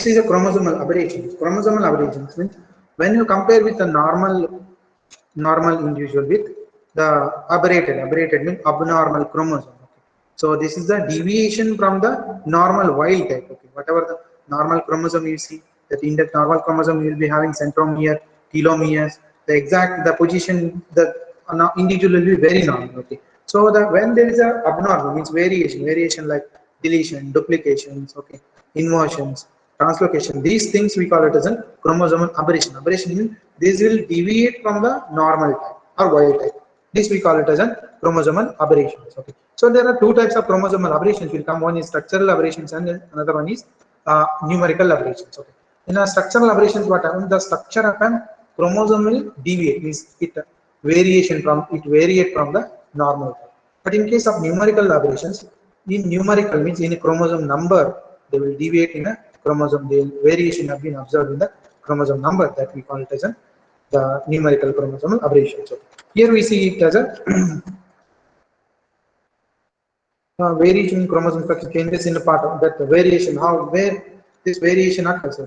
Next is a chromosomal aberration. Chromosomal aberrations means when you compare with the normal individual with the aberrated means abnormal chromosome. Okay. So this is the deviation from the normal wild type. Okay. Whatever the normal chromosome you see, that in that normal chromosome you will be having centromere, telomeres, the position, the individual will be very normal. Okay. So the when there is a abnormal means variation like deletion, duplications, okay, inversions, translocation. These things we call it as a chromosomal aberration. Aberration means this will deviate from the normal type or wild type. This we call it as a chromosomal aberrations. Okay. So there are two types of chromosomal aberrations. Will come one is structural aberrations and another one is numerical aberrations. Okay. In a structural aberrations, what happens? The structure of a chromosome will deviate. Means it variate from the normal type. But in case of numerical aberrations, in numerical means in a chromosome number, they will deviate in a chromosome. The variation have been observed in the chromosome number that we call it as the numerical chromosomal aberration. So here we see it as a variation in chromosome structure changes in the part of that variation. Where this variation occurs?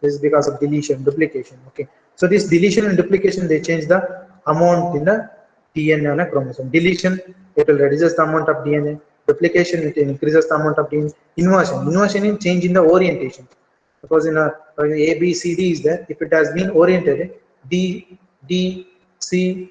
This is because of deletion, duplication. Okay, so this deletion and duplication they change the amount in the DNA on a chromosome. Deletion, it will reduces the amount of DNA. Duplication, it increases the amount of DNA. Inversion is change in the orientation. Suppose in A, B, C, D is there. If it has been oriented D, C,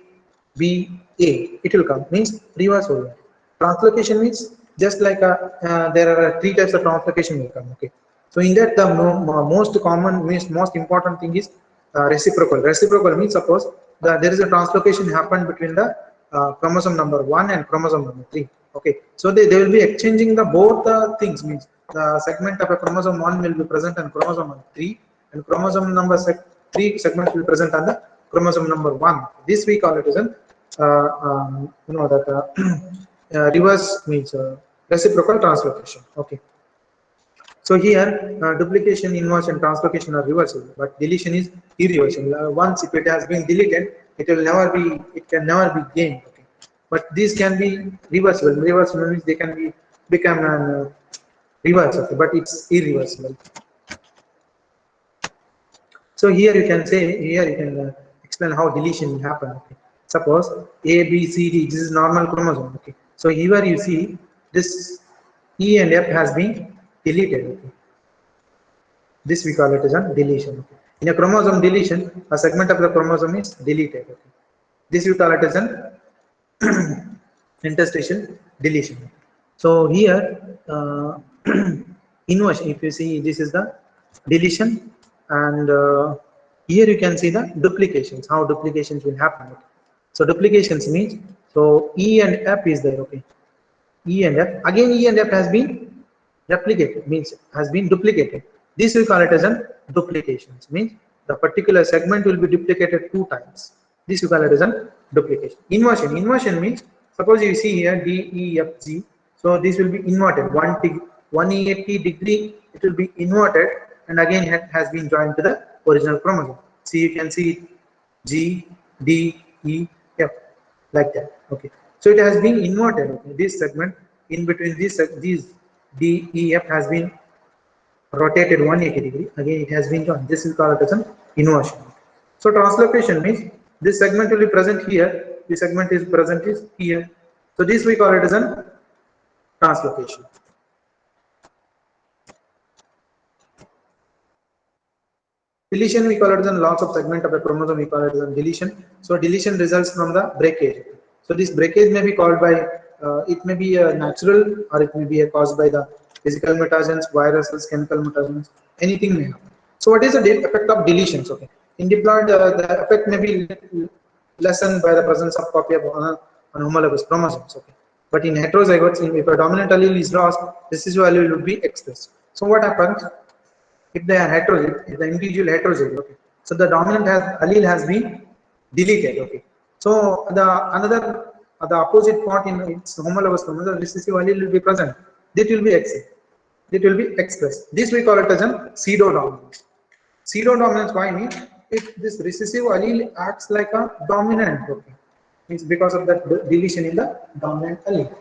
B, A, it will come. Means reverse orient. Translocation means just like there are three types of translocation will come. Okay. So in that the most common means most important thing is reciprocal. Reciprocal means suppose there is a translocation happened between the chromosome number 1 and chromosome number 3. Okay, so they will be exchanging the both things. Means the segment of a chromosome 1 will be present on chromosome 3 and chromosome number 3 segment will be present on the chromosome number 1. This we call it as an reverse means reciprocal translocation. Okay. So here duplication, inversion, translocation are reversible, but deletion is irreversible. Once if it has been deleted, it can never be gained. Okay. But these can be reversible. Reversible means they can be become reverse, okay, but it's irreversible. So here you can explain how deletion will happen. Okay. Suppose A, B, C, D. This is normal chromosome. Okay. So here you see this E and F has been deleted. Okay. This we call it as a deletion. Okay. In a chromosome deletion, a segment of the chromosome is deleted. Okay. This we call it as an interstation deletion. So here inversion. If you see, this is the deletion, and here you can see the duplications. How duplications will happen. Okay. So duplications means so E and F is there. Okay. E and F again. E and F has been replicated means has been duplicated. This we call it as an duplications means the particular segment will be duplicated 2 times. This we call it as an duplication. Inversion means suppose you see here D, E, F, G. So this will be inverted 180 degree. It will be inverted and again it has been joined to the original chromosome. See, you can see G, D, E, F like that. Okay. So it has been inverted. Okay. This segment in between these D, E, F has been rotated 180 degree. Again, it has been joined. This is called as an inversion. So translocation means this segment will be present here. This segment is present is here. So this we call it as an translocation. Deletion we call it as a loss of segment of a chromosome. We call it as a deletion. So deletion results from the breakage. So this breakage may be called by it may be a natural or it may be caused by the physical mutagens, viruses, chemical mutagens, anything may happen. So what is the effect of deletions? Okay, in diploid the effect may be lessened by the presence of copy of an homologous chromosomes. Okay, but in heterozygotes, if a dominant allele is lost, recessive allele will be expressed. So what happens if they are heterozygote? If the individual heterozygote, okay, so the dominant allele has been deleted. Okay, so the opposite part in its homologous chromosome, recessive allele will be present. That will be expressed. This we call it as a pseudo-dominance. Pseudo-dominance, why means if this recessive allele acts like a dominant, okay, means because of that deletion in the dominant allele.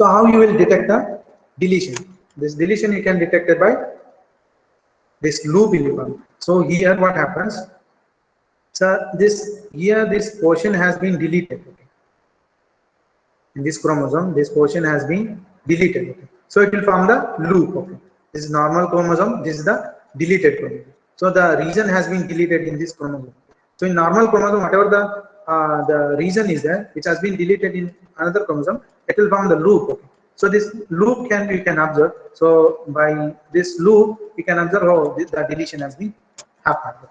So how you will detect the deletion? This deletion you can detect it by this loop will be found. So here what happens? So this portion has been deleted. Okay. In this chromosome, this portion has been deleted. Okay. So it will form the loop. Okay. This is normal chromosome. This is the deleted chromosome. So the region has been deleted in this chromosome. So in normal chromosome, whatever the region is there, which has been deleted in another chromosome, it will form the loop. Okay. So this loop we can observe. So by this loop, we can observe how the deletion has been happened.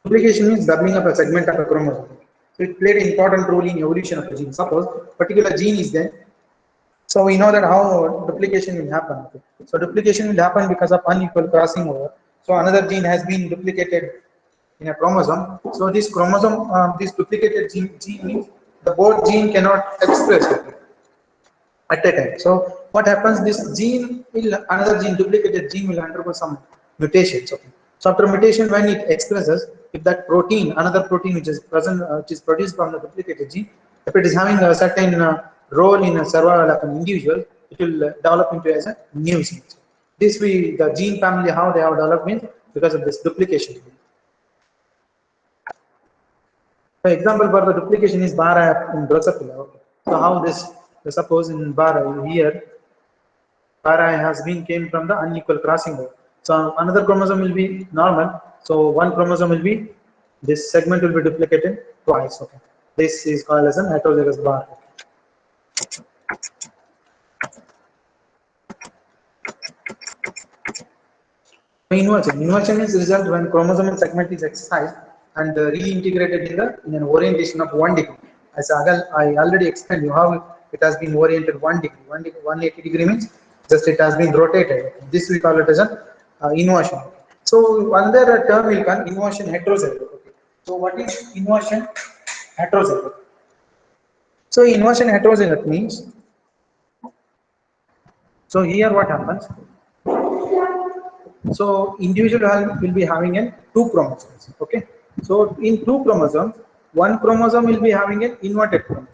Duplication means doubling of a segment of a chromosome. So it played an important role in evolution of a gene. Suppose particular gene is there, so we know that how duplication will happen. Okay. So duplication will happen because of unequal crossing over. So another gene has been duplicated in a chromosome. So this chromosome, this duplicated gene means the both gene cannot express it at a time. So what happens? This gene will another gene duplicated gene will undergo some mutations. Okay. So after mutation, when it expresses, if that protein, another protein which is present, which is produced from the duplicated gene, if it is having a certain role in a survival of an individual, it will develop into as a new gene. This we the gene family how they have developed means because of this duplication. For example, for the duplication is bara in Drosophila. Okay. So how this? Suppose in bara here para has been came from the unequal crossing over. So another chromosome will be normal. So one chromosome will be this segment will be duplicated twice. Okay, this is called as an heterozygous bar. Inversion is result when chromosomal segment is excised and reintegrated in an orientation of 1 degree. As I already explained you how it has been oriented 1 degree. 180 degree means just it has been rotated. This we call it as an inversion. So another term will come inversion heterozygote. Okay. So what is inversion heterozygote? So inversion heterozygote means, so here what happens? So individual will be having an two chromosomes. Okay. So in two chromosomes, one chromosome will be having an inverted chromosome,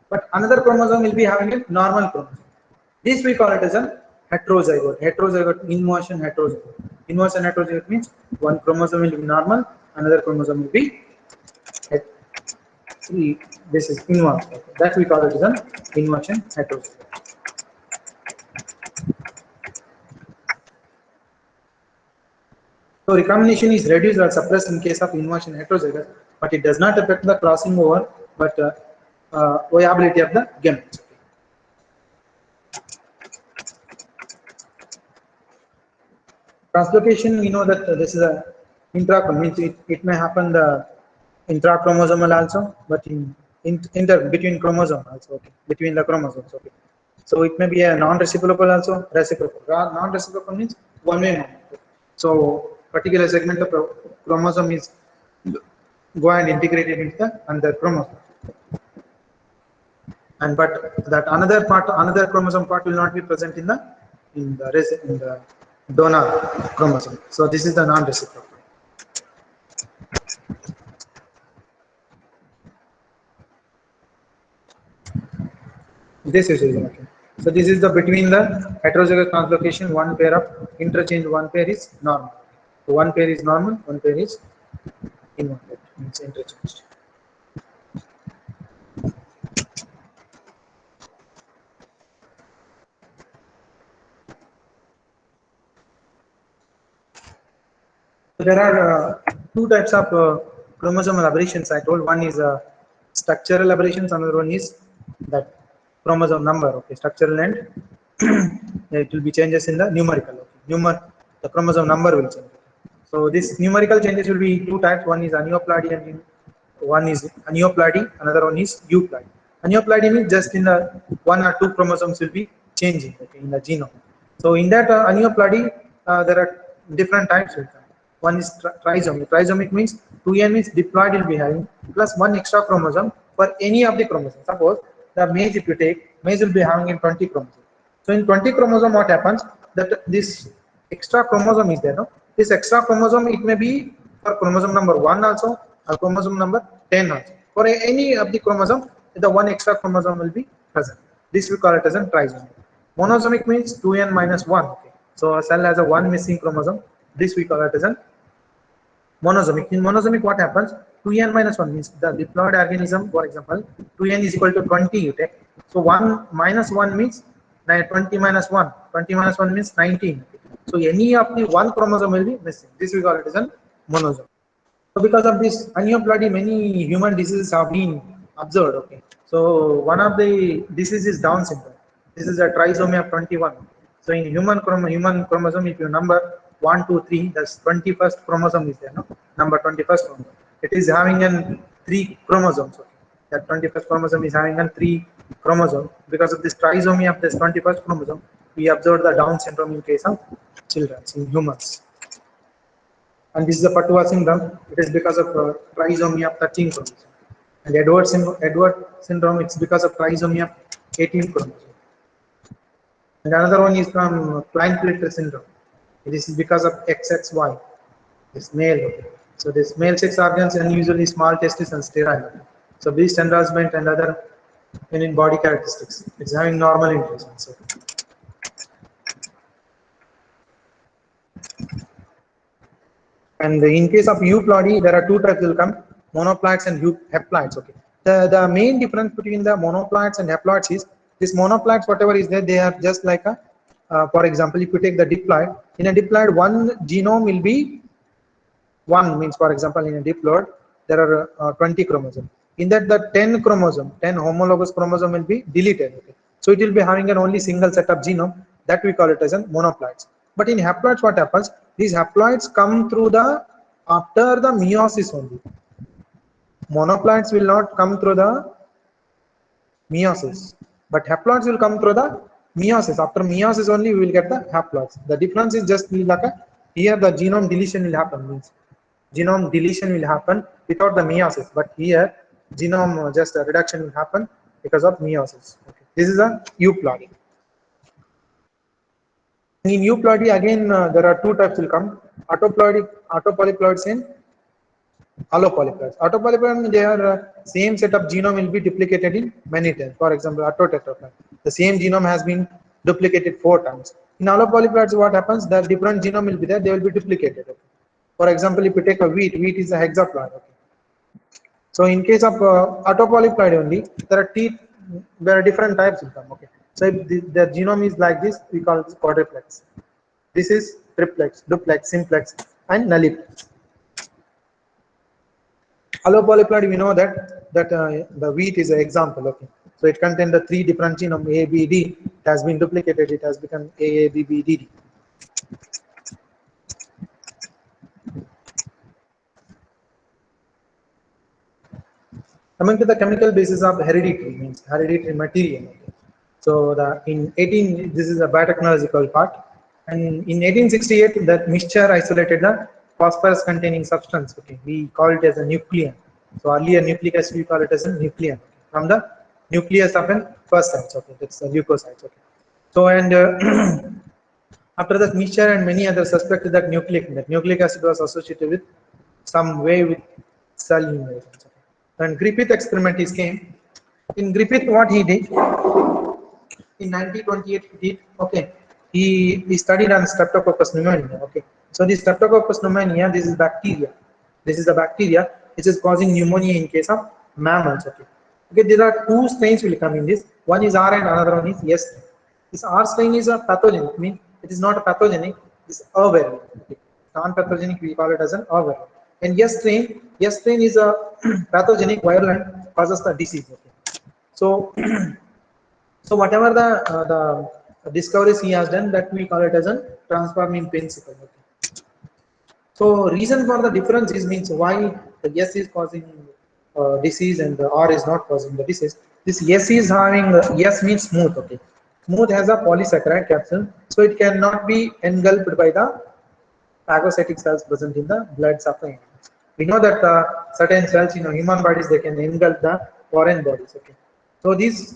but another chromosome will be having a normal chromosome. This we call it as a heterozygote. Heterozygote inversion heterozygote. Inversion heterozygote means one chromosome will be normal, another chromosome will be this is inverse. Okay. That we call it as an inversion heterozygote. So recombination is reduced or suppressed in case of inversion heterozygous, but it does not affect the crossing over, but viability of the gametes. Translocation, we know that this is a means it may happen the intrachromosomal also, but in between chromosome also, okay, between the chromosomes, okay. So it may be a non-reciprocal also, reciprocal. Non-reciprocal means one-way movement. So particular segment of chromosome is go and integrate it into the another chromosome, and but that another chromosome part will not be present in the donor chromosome. So this is the non-reciprocal. This is okay. So this is the between the heterozygous translocation. One pair of interchange. One pair is normal. So one pair is normal. One pair is inverted. Means interchanged. So there are two types of chromosomal aberrations. I told one is structural aberrations. Another one is that chromosome number. Okay, structural and it will be changes in the numerical. Okay. The chromosome number will change. So this numerical changes will be two types. One is aneuploidy and one is aneuploidy. Another one is euploidy. Aneuploidy means just in the one or two chromosomes will be changing, okay, in the genome. So in that aneuploidy, there are different types. One is trisomy. Trisomic means 2n means diploid will be having plus one extra chromosome for any of the chromosomes. Suppose the maize, if you take, maize will be having in 20 chromosomes. So in 20 chromosome, what happens? That this extra chromosome is there. No, this extra chromosome it may be for chromosome number 1 also or chromosome number 10 also. For any of the chromosome, the one extra chromosome will be present. This we call it as a trisomy. Monosomic means 2n minus 1. Okay. So a cell has a one missing chromosome. This we call it as a monosomic. In monosomic, what happens? 2n minus 1 means the diploid organism, for example, 2n is equal to 20, you take. So 1 minus 1 means 20 minus 1. 20 minus 1 means 19. So any of the one chromosome will be missing. This we call it as a monosome. So because of this aneuploidy, many human diseases have been observed. Okay. So one of the diseases is Down syndrome. This is a trisomy of 21. So in human chromosome, if you number 1, 2, 3, that's 21st chromosome is there. No? Number 21st chromosome. It is having an 3 chromosomes. Okay. That 21st chromosome is having an 3 chromosome. Because of this trisomy of this 21st chromosome, we observed the Down syndrome in case of children, in humans. And this is the Patwa syndrome. It is because of trisomy of 13 chromosome. And Edward syndrome, it's because of trisomy of 18 chromosome. And another one is from Klinefelter syndrome. This is because of XXY. It's male. Okay. So this male sex organs and usually small testes and sterile. Okay. So breast enlargement and other in body characteristics. It's having normal increases. So. And in case of euploidy, there are two types will come, monoploids and haploids. Okay. The main difference between the monoploids and haploids is this monoploids, whatever is there, they are just like a, for example, if you take the diploid, in a diploid, one genome will be one, means for example, in a diploid, there are 20 chromosomes. In that, the 10 chromosome, 10 homologous chromosome will be deleted. Okay. So it will be having an only single set of genome, that we call it as a monoploids. But in haploids, what happens? These haploids come through the after the meiosis only. Monoploids will not come through the meiosis, but haploids will come through the meiosis. After meiosis only we will get the haploids. The difference is just like a, here the genome deletion will happen, means genome deletion will happen without the meiosis, but here genome just a reduction will happen because of meiosis. Okay. This is a euploidy. In euploidy, again, there are two types will come, autopolyploids and allopolyploids. Autopolyploids, they are same set of genome will be duplicated in many times. For example, autotetraploid, the same genome has been duplicated 4 times. In allopolyploids, what happens? The different genome will be there, they will be duplicated. Okay. For example, if you take a wheat is a hexaploid. Okay. So in case of autopolyploid only, there are different types will come. Okay. So if the genome is like this, we call it quadruplex. This is triplex, duplex, simplex, and nulliplex. Allopolyploid, we know that the wheat is an example. Okay. So it contains the 3 different genome A, B, D. It has been duplicated. It has become A, B, B, D, D. Coming to the chemical basis of hereditary, means hereditary material. Okay. So this is a biotechnological part. And in 1868, that Mixture isolated the phosphorus containing substance. Okay, we call it as a nucleon. So earlier nucleic acid we call it as a nucleon from the nucleus of an first sites. Okay, that's the leukocytes. Okay. So and after that Mixture and many others suspected that nucleic acid was associated with some way with cell invasions. Okay. And Griffith experiment is came. In Griffith, what he did in 1928, he did, okay, he studied on Streptococcus pneumoniae. Okay, so this Streptococcus pneumoniae, this is bacteria. This is the bacteria which is causing pneumonia in case of mammals. Okay, okay, there are 2 strains will come in this. One is R and another one is S. This R strain is a pathogenic, means it is not a pathogenic. It's avirulent. Okay. Non-pathogenic, we call it as an avirulent. And S strain is a pathogenic, virulent, causes the disease. Okay. So so whatever the discoveries he has done, that we call it as a transforming principle. Okay. So reason for the difference is, means why the S is causing disease and the R is not causing the disease. This S is having, S means smooth. Okay, smooth has a polysaccharide capsule, so it cannot be engulfed by the phagocytic cells present in the blood supply. We know that certain cells in human bodies, they can engulf the foreign bodies. Okay, so this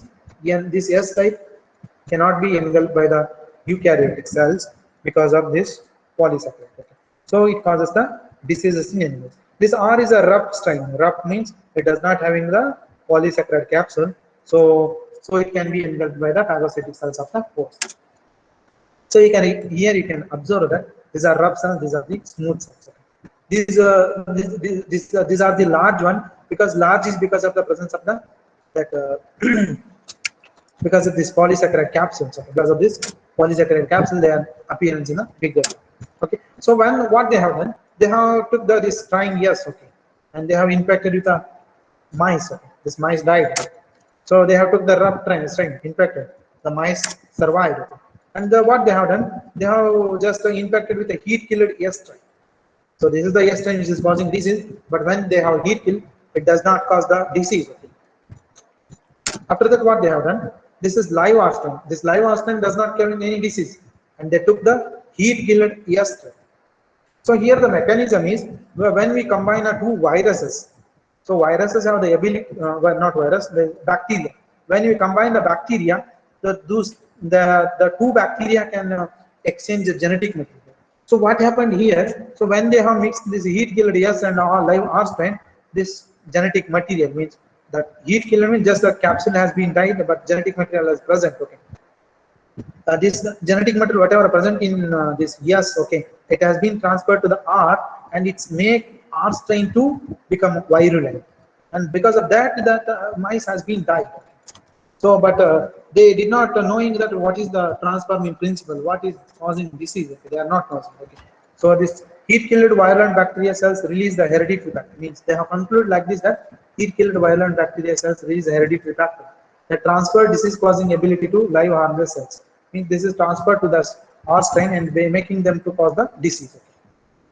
S type cannot be engulfed by the eukaryotic cells because of this polysaccharide. Okay. So it causes the diseases in animals. This R is a rough strain. Rough means it does not having the polysaccharide capsule, so it can be engulfed by the phagocytic cells of the host. So you can here you can observe that these are rough cells, these are the smooth cells. These are the large one, because large is because of the presence of the that because of this polysaccharide capsules. Because of this polysaccharide capsule, they are appearance in a bigger. Okay. So when what they have done, they have took this trying years, okay, and they have infected with a mice. Okay. This mice died. So they have took the rough strain, infected. The mice survived. Okay. And what they have done, they have just infected with a heat-killed S strain. So this is the S strain which is causing disease, but when they have heat kill, it does not cause the disease. Okay. After that, what they have done, this is live R strain. This live R strain does not carry any disease, and they took the heat-killed S strain. So here the mechanism is when we combine two viruses. So viruses have the ability, well, not virus, the bacteria. When we combine the bacteria, the two bacteria can exchange the genetic material. So what happened here? So when they have mixed this heat killed S and live R strain, this genetic material means that heat killer means just the capsule has been died, but genetic material is present. Okay. This genetic material, whatever present in this yes, okay, it has been transferred to the R, and it's make R strain to become virulent, and because of that, mice has been died. So, but they did not knowing that what is the transforming principle, what is causing disease. Okay, they are not causing. Okay. So this heat-killed virulent bacteria cells release the hereditary factor. Means they have concluded like this that heat-killed virulent bacteria cells release the hereditary factor. The transfer disease-causing ability to live harmless cells. Means this is transferred to the R strain and they making them to cause the disease. Okay.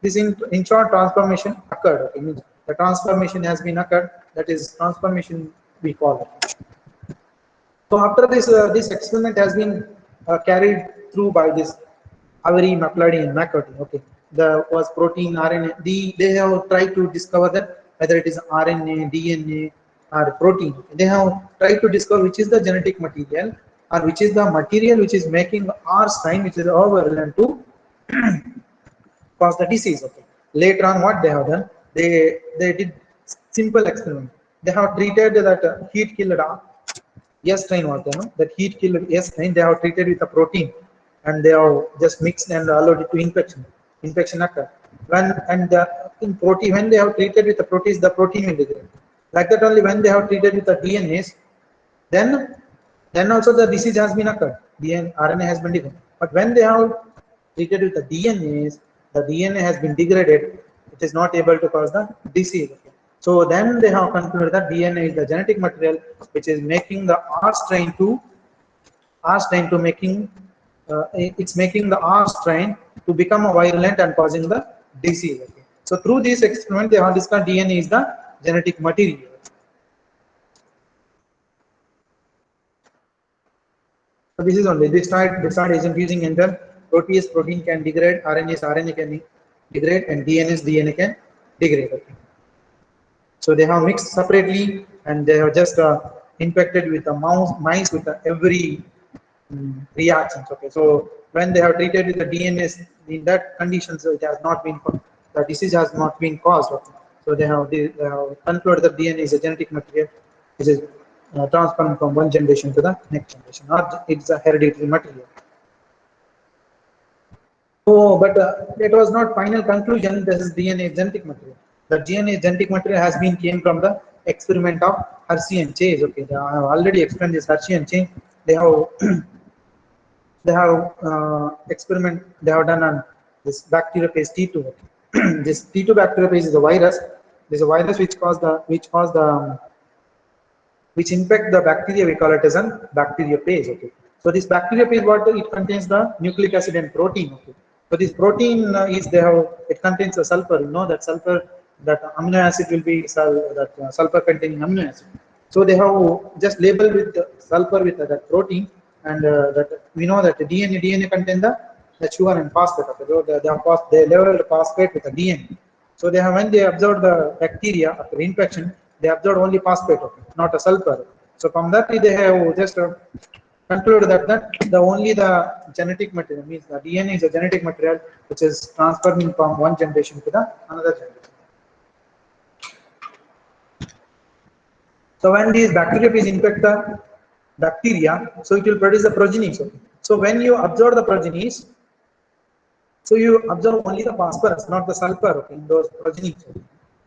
This in short transformation occurred. Okay. Means the transformation has been occurred. That is transformation we call it. So after this, this experiment has been carried through by this Avery, McLeod, and McCarthy. Okay, the was protein, RNA. They have tried to discover that whether it is RNA, DNA, or protein. They have tried to discover which is the genetic material or which is the material which is making R strain, which is overrelevant to cause the disease. Okay. Later on, what they have done, they did simple experiment. They have treated that heat killed S strain was there, no? That heat killed S strain, they have treated with a protein, and they have just mixed and allowed it to infection. Infection occur. When and in protein, when they have treated with the proteins, the protein will degrade. Like that only when they have treated with the DNAs, then also the disease has been occurred. DNA, RNA has been degraded. But when they have treated with the DNAs, the DNA has been degraded. It is not able to cause the disease. So then they have concluded that DNA is the genetic material which is making the R strain to making it's making the R strain to become a virulent and causing the disease. Okay. So through this experiment, they have discovered DNA is the genetic material. So this is only this start agent using enter protease protein can degrade, RNA can degrade, and DNA can degrade. Okay. So they have mixed separately, and they have just infected with the mice with every reactions. Okay, so when they have treated with the DNA in that condition, so it has not been the disease has not been caused. Okay. So they have concluded that DNA is a genetic material which is transferring from one generation to the next generation, or it's a hereditary material. So, but it was not final conclusion. This is DNA genetic material. The DNA genetic material has been came from the experiment of Hershey and Chase. Okay, I have already explained this Hershey and Chase. They have they have experiment they have done on this bacteriophage T2. This T2 bacteriophage is a virus. This is a virus which infect the bacteria. We call it as an bacteriophage. Okay. So this bacteriophage, what it contains the nucleic acid and protein. Okay. So this protein it contains a sulfur. You know that sulfur, that amino acid will be sulfur containing amino acid. So they have just labeled with the sulfur with that protein, and that we know that the DNA contain the sugar and phosphate. Okay. So they labeled phosphate with the DNA. So they have when they observed the bacteria after infection, they observed only phosphate, okay, not a sulfur. So from that they have just concluded that the only the genetic material means the DNA is a genetic material which is transferring from one generation to the another generation. So when these bacteria is infect the bacteria, so it will produce the progenies. Okay. So when you observe the progenies, so you observe only the phosphorus, not the sulfur, okay, in those progenies.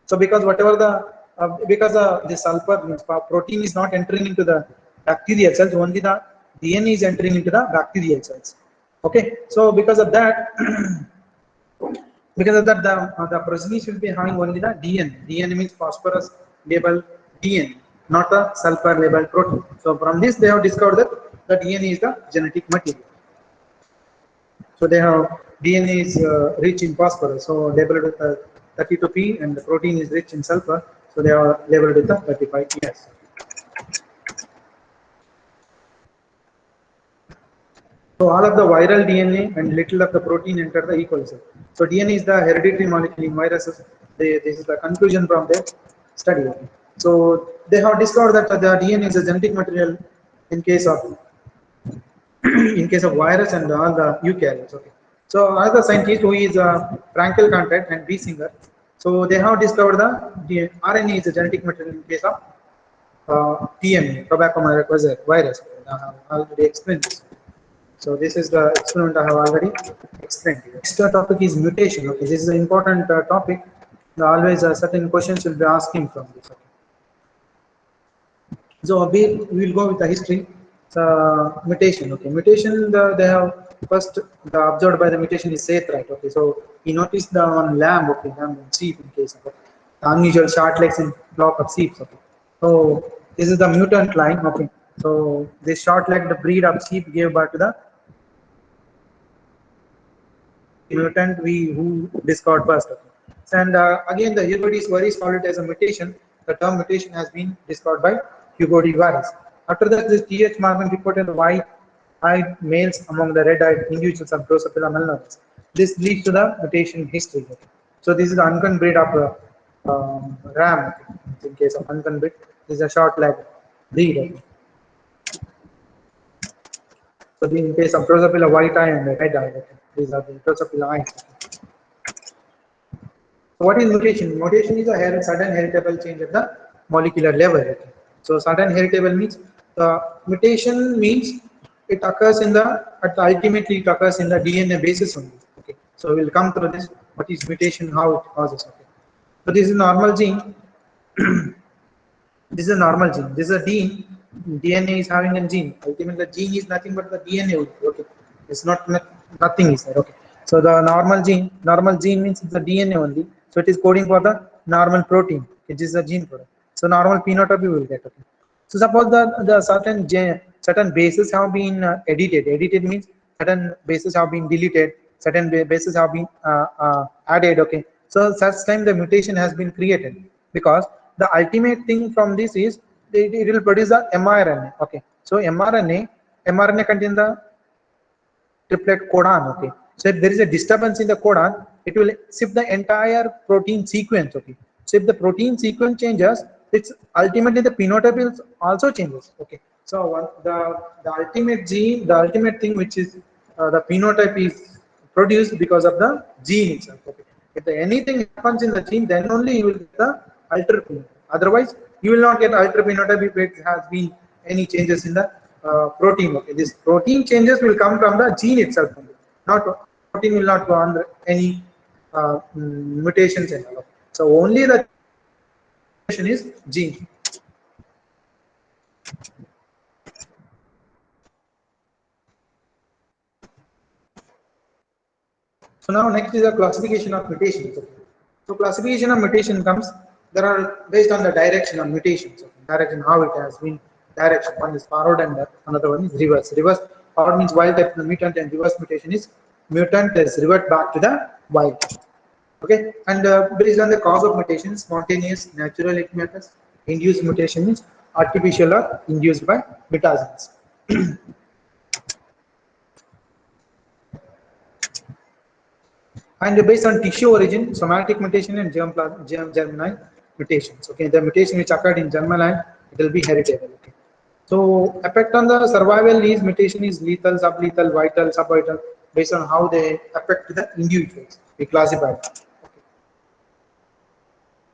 So because whatever the sulfur means protein is not entering into the bacterial cells, only the DNA is entering into the bacterial cells. Okay, so because of that, the progeny should be having only the DNA. DNA means phosphorus labeled DNA, not the sulfur labeled protein. So from this they have discovered that the DNA is the genetic material. So they have DNA is rich in phosphorus, so labeled with 32P, and the protein is rich in sulfur, so they are labeled with the 35PS. So all of the viral DNA and little of the protein enter the E. coli cell. So DNA is the hereditary molecule in viruses. This is the conclusion from their study. So they have discovered that the DNA is a genetic material in case of virus and all the eukaryotes. Okay. So another scientist who is Frankel Contant and B. Singer, so they have discovered the RNA is a genetic material in case of TMA, tobacco virus. I have already explained this. So this is the experiment I have already explained. Next topic is mutation. Okay, this is an important topic. Always certain questions will be asking from this. Okay. So we will go with the history. Mutation. Okay, mutation. They have first observed by the mutation is Seth, right? Okay, so he noticed the on lamb. Okay, lamb and sheep in case of the unusual short legs in flock of sheep. Okay, so this is the mutant line. Okay, so this short-legged breed of sheep gave birth to the mutant who discovered first. Okay. And again, the Hugodi's virus called it as a mutation. The term mutation has been discovered by Hugodi virus. After that, this T.H. Morgan reported the white-eyed males among the red-eyed individuals of Drosophila melanoris. This leads to the mutation history. So this is the uncommon breed of ram. In case of uncommon breed, this is a short-legged breed. So in case of Drosophila white-eye and red-eye, these are the Drosophila eyes. So what is mutation? Mutation is a sudden heritable change at the molecular level. Okay. So sudden heritable means the mutation means it occurs in ultimately it occurs in the DNA basis only. Okay. So we'll come through this. What is mutation? How it causes? Okay. So this is normal gene. This is a normal gene. This is a gene. DNA is having a gene. Ultimately, the gene is nothing but the DNA. Okay, it's not nothing is there. Okay, so the normal gene means it's the DNA only. So it is coding for the normal protein, which is the gene product. So normal phenotype we will get. Okay. So suppose the certain bases have been edited. Edited means certain bases have been deleted. Certain bases have been added. Okay. So such time the mutation has been created because the ultimate thing from this is it will produce the mRNA. Okay, so mRNA contains the triplet codon. Okay, so if there is a disturbance in the codon, it will shift the entire protein sequence. Okay, so if the protein sequence changes, it's ultimately the phenotype also changes. Okay, so the ultimate gene, the ultimate thing which is the phenotype is produced because of the gene itself. Okay, if anything happens in the gene, then only you will get the alter phenotype. Otherwise, you will not get alter phenotype if it has been any changes in the protein. Okay, this protein changes will come from the gene itself. Only. Not protein will not go under any mutations and all. So only the mutation is gene. So now next is the classification of mutations. So classification of mutation comes, there are based on the direction of mutations. Direction, how it has been direction. One is forward and another one is reverse. Reverse forward means wild type mutant, and reverse mutation is mutant is revert back to the wild. Okay, and based on the cause of mutation, spontaneous, natural it matters. Induced mutation means artificial or induced by mutagens. And based on tissue origin, somatic mutation and germline mutations. Okay, the mutation which occurred in germline, it will be heritable. Okay. So effect on the survival is mutation is lethal, sublethal, vital, subvital, based on how they affect the individuals. We classify. Okay.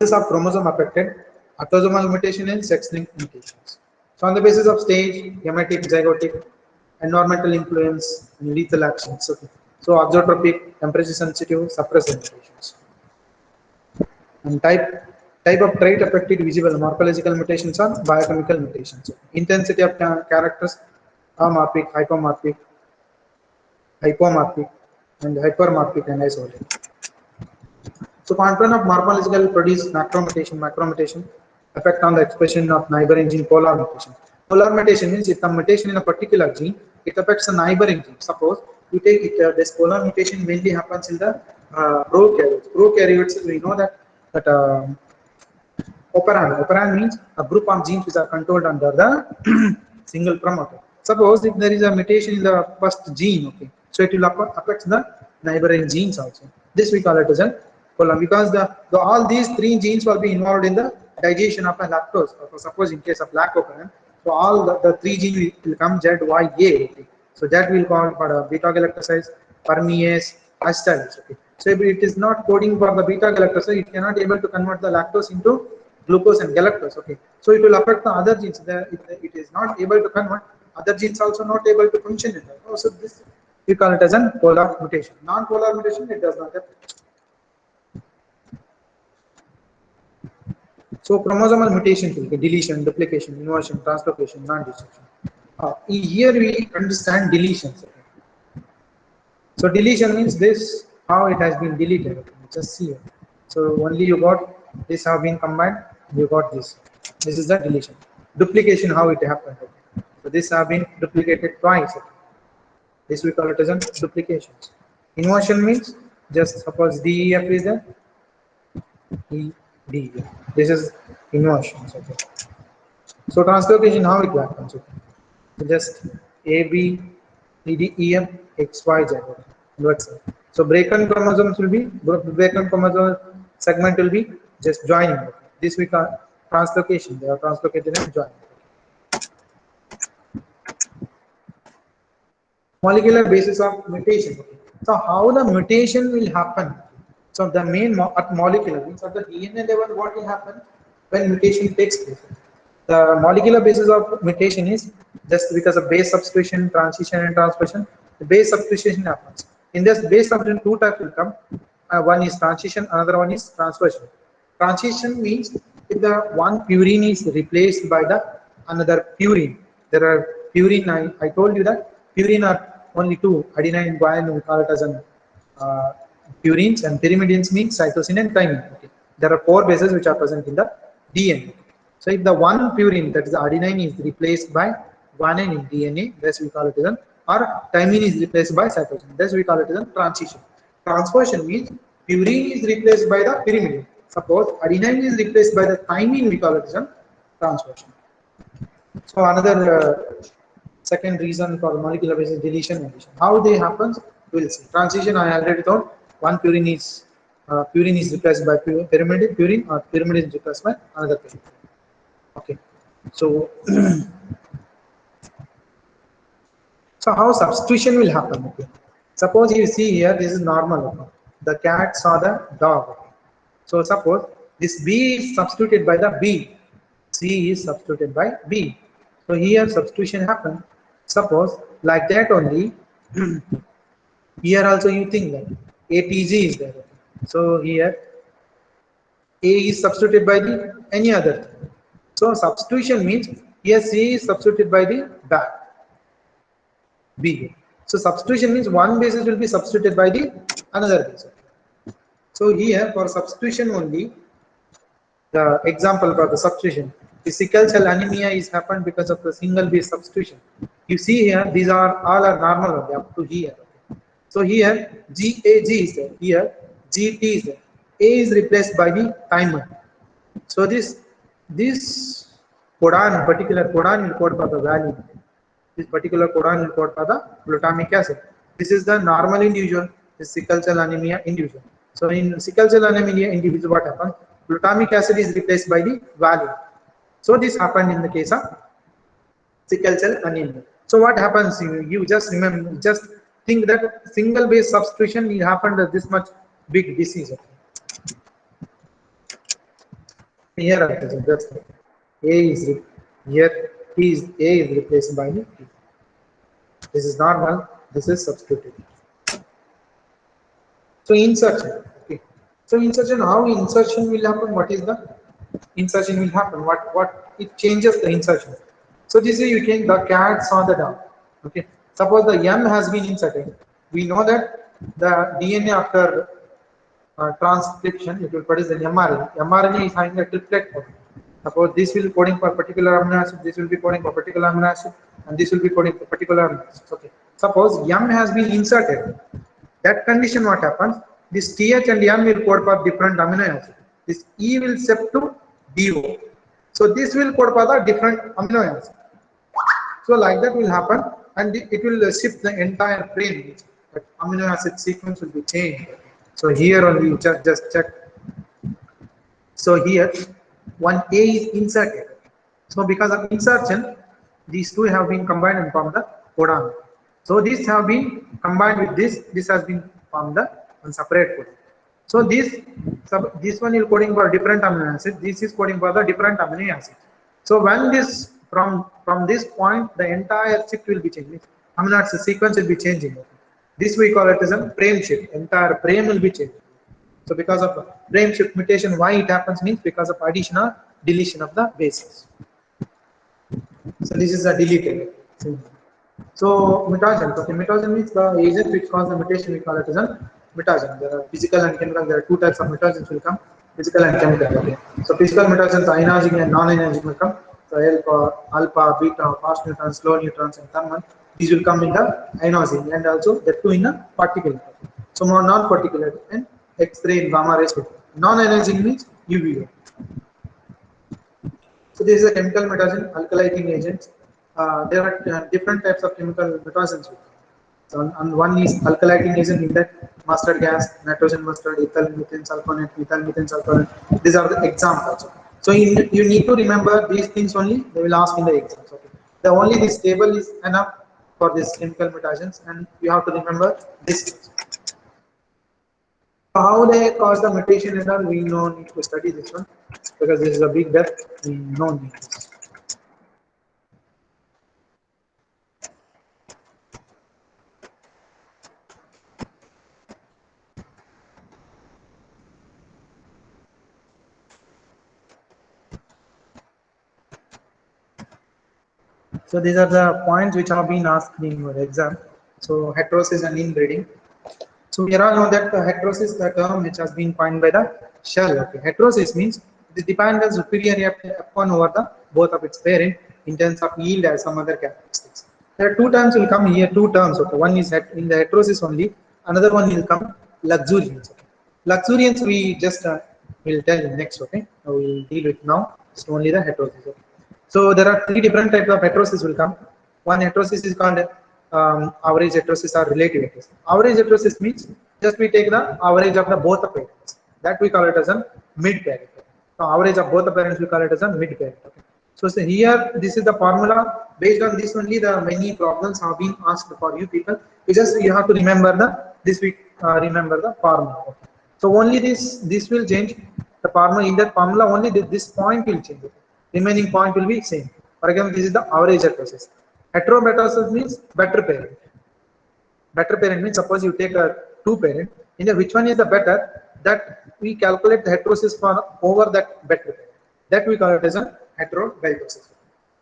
Of chromosome affected, Autosomal mutation in sex-linked mutations. So on the basis of stage, gametic, zygotic, environmental influence, and lethal actions. Okay. So absorptive, temperature sensitive, suppressive mutations. And type of trait affected visible morphological mutations are biochemical mutations. Intensity of characters amorphic, hypomorphic, and hypermorphic and isolated. So component of morphological produce macromutation effect on the expression of neighboring gene polar mutation. Polar mutation means if the mutation in a particular gene, it affects a neighboring gene. Suppose you take it, this polar mutation mainly happens in the prokaryotes. Prokaryotes, we know that operan means a group of genes which are controlled under the single promoter. Suppose if there is a mutation in the first gene, okay, so it will affect the neighboring genes also. This we call it as a colon, because all these three genes will be involved in the digestion of a lactose. So suppose in case of lactoferrin, so all the three genes will come ZYA. Okay. So that will call for a beta galactoside, permease, acetylase. Okay. So if it is not coding for the beta galactoside, it cannot able to convert the lactose into glucose and galactose. Okay, so it will affect the other genes. It is not able to convert, other genes also not able to function in that. Oh, so this we call it as a polar mutation. Non-polar mutation, it does not happen. So chromosomal mutation, deletion, duplication, inversion, translocation, non-destruction. Here we understand deletions. Okay. So deletion means this, how it has been deleted. Okay. Just see it. So only you got this have been combined, you got this. This is the deletion. Duplication, how it happened. Okay. So this have been duplicated twice. Okay. This we call it as a duplications. Inversion means just suppose DEF is there, EDEF. This is inversions. Okay. So translocation, how it happens. Okay. So just AB, EDEF, XYZ. Okay. So break-on chromosomes will be break-on chromosome segment will be just joining. Okay. This we call translocation. They are translocated and joined. Molecular basis of mutation. Okay. So how the mutation will happen? So the main at molecular means at the DNA level, what will happen when mutation takes place? The molecular basis of mutation is just because of base substitution, transition, and transcription. The base substitution happens. In this base substitution, two types will come. One is transition, another one is transversion. Transition means if the one purine is replaced by the another purine. There are purine. I told you that purine are only two, adenine and guanine. We call it as an purines, and pyrimidines means cytosine and thymine. Okay. There are four bases which are present in the DNA. So if the one purine, that is the adenine, is replaced by guanine in DNA, thus we call it as an, or thymine is replaced by cytosine, thus we call it as a transition. Transversion means purine is replaced by the pyrimidine. Suppose adenine is replaced by the thymine, we call it as a transversion. So another second reason for molecular basis deletion and addition. How they happens, we'll see. Transition, I already told. One purine is replaced by purine, or pyrimidine is replaced by another purine. Okay. So so how substitution will happen? Okay. Suppose you see here, this is normal. Okay. The cat saw the dog. Okay. So suppose this B is substituted by the B, C is substituted by B. So here substitution happen. Suppose like that only. Here also you think that ATG is there. So here A is substituted by the any other. So substitution means here C is substituted by the back B. So substitution means one basis will be substituted by the another basis. So here for substitution only, the example for the substitution, the sickle cell anemia is happened because of the single base substitution. You see here, these are all are normal only up to here. So here GAG is there, here GT is there. A is replaced by the thymine. So this codon, particular codon will code for the value. This particular codon will code for the glutamic acid. This is the normal individual, the sickle cell anemia individual. So in sickle cell anemia individual, what happens? Glutamic acid is replaced by the value. So this happened in the case of sickle cell anemia. So what happens? You just remember, just think that single base substitution will happen to this much big disease. Here also, that's right. A is here A is replaced by the T. This is normal, this is substituted. So insertion. Okay. So insertion, how insertion will happen? What is the insertion will happen? What it changes the insertion. So this is you can the cats on the dog. Okay. Suppose the M has been inserted. We know that the DNA after transcription, it will produce an mRNA. mRNA is having a triplet code. Suppose this will be coding for particular amino acid, this will be coding for particular amino acid, and this will be coding for particular amino acid. Okay. Suppose M has been inserted. That condition what happens? This TH and M will code for different amino acid. This E will shift to DO. So this will code for the different amino acid. So like that will happen, and it will shift the entire frame. But amino acid sequence will be changed. So here only you just check. So here one A is inserted. So because of insertion, these two have been combined and formed the codon. So these have been combined with this. This has been formed the one separate codon. So this one is coding for different amino acid. This is coding for the different amino acid. So when this from this point, the entire shift will be changing. Amino acid sequence will be changing. This we call it as a frame shift. Entire frame will be changing. So because of frame shift mutation, why it happens means because of addition or deletion of the bases. So this is a deleted. So mutagen. Okay, mutagen means the agent which causes the mutation. We call it as a mutagen. There are physical and chemical. There are two types of mutagens will come. Physical and chemical. Okay. So physical mutagens, ionizing and non-ionizing will come. So alpha, beta, fast neutrons, slow neutrons, and thermal. These will come in the ionizing, and also the two in the particle. So more non-particulate and X-ray and gamma rays. Non-ionizing means UV. So this is a chemical mutagen, alkylating agents. There are different types of chemical mutagens. So and one is alkylating agent in that mustard gas, nitrogen mustard, ethyl methane sulfonate, ethyl methane sulfonate. These are the examples. So you need to remember these things only. They will ask in the exams. Okay. The only this table is enough for this chemical mutagens, and you have to remember this. How they cause the mutation and all, we no need to study this one because this is a big depth. We no need. So these are the points which have been asked in your exam. So heterosis and inbreeding. So we all know that the heterosis is the term which has been coined by the shell. Okay. Heterosis means it depends on superiority upon over the both of its parent in terms of yield as some other characteristics. There are two terms will come here. Two terms. Okay. One is in the heterosis only. Another one will come luxuriance. Okay. Luxuriance we just will tell next. Okay. Now we will deal with now. It's only the heterosis. Okay. So there are three different types of heterosis will come. One heterosis is called average heterosis or relative heterosis. Average heterosis means just we take the average of the both the parents. That we call it as a mid parent. So average of both the parents we call it as a mid parent. Okay. So here this is the formula. Based on this only the many problems have been asked for you people. You have to remember this week remember the formula. Okay. So only this will change the formula. In that formula only this point will change. Remaining point will be same. For example, this is the average heterosis. Heterobetosis means better parent. Better parent means suppose you take a two parent, in the which one is the better, that we calculate the heterosis for over that better parent. That we call it as a heterobetosis.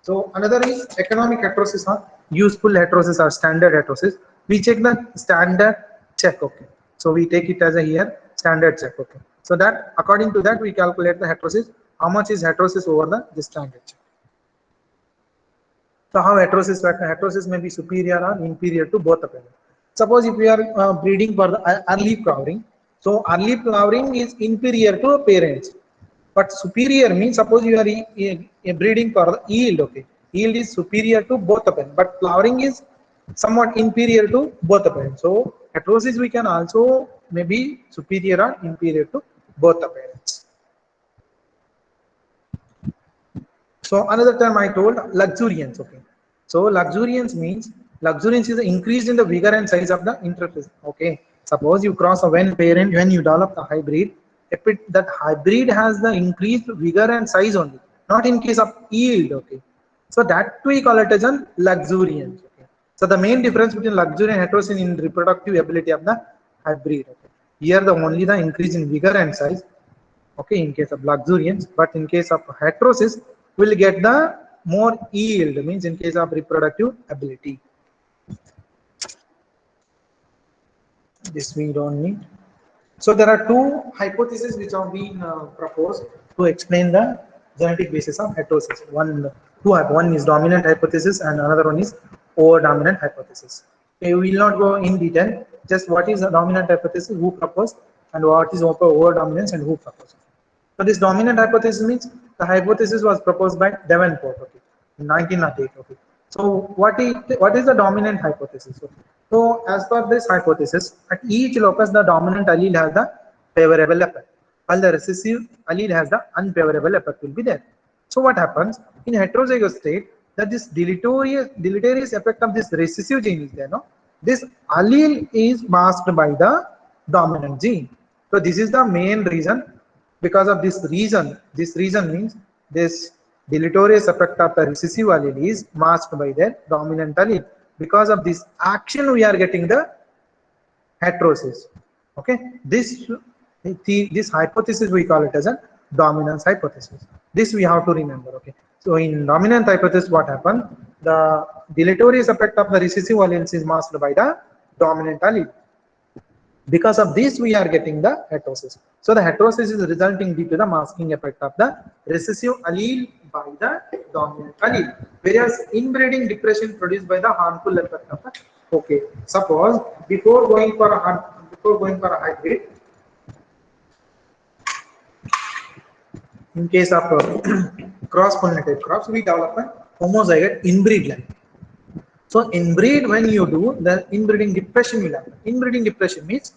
So another is economic heterosis or useful heterosis or standard heterosis. We check the standard check. Okay. So we take it as a here standard check. Okay. So that according to that we calculate the heterosis. How much is heterosis over the standard check? So how heterosis may be superior or inferior to both the parents. Suppose if we are breeding for the early flowering, so early flowering is inferior to parents, but superior means suppose you are breeding for the yield. Okay, yield is superior to both the parents, but flowering is somewhat inferior to both the parents. So heterosis we can also maybe superior or inferior to both the parents. So another term I told luxuriance. Okay. So luxuriance means luxuriance is the increase in the vigor and size of the interface. Okay. Suppose you cross a when you develop the hybrid, that hybrid has the increased vigor and size only, not in case of yield. Okay, so that we call it as an luxuriance. Okay, so the main difference between luxuriant and heterosis in reproductive ability of the hybrid. Okay, here the only the increase in vigor and size. Okay, in case of luxuriance, but in case of heterosis, we'll get the more yield, means in case of reproductive ability. This we don't need. So there are two hypotheses which have been proposed to explain the genetic basis of heterosis. One is dominant hypothesis and another one is over-dominant hypothesis. Okay, we will not go in detail. Just what is the dominant hypothesis, who proposed, and what is over-dominance and who proposed. So this dominant hypothesis means the hypothesis was proposed by Davenport, okay, in 1908. Okay. So what is the dominant hypothesis? Okay. So as per this hypothesis, at each locus the dominant allele has the favorable effect, while the recessive allele has the unfavorable effect will be there. So what happens in heterozygous state, that this deleterious effect of this recessive gene is there, no? This allele is masked by the dominant gene. So this is the main reason. Because of this reason means this deleterious effect of the recessive allele is masked by the dominant allele. Because of this action, we are getting the heterosis. Okay, this hypothesis we call it as a dominance hypothesis. This we have to remember. Okay, so in dominant hypothesis, what happened? The deleterious effect of the recessive allele is masked by the dominant allele. Because of this, we are getting the heterosis. So the heterosis is resulting due to the masking effect of the recessive allele by the dominant allele, whereas inbreeding depression produced by the harmful effect of the. Okay, suppose before going for a hybrid, in case of cross-pollinated crops, we develop a homozygote inbreed line. So inbreed, when you do, the inbreeding depression will happen. Inbreeding depression means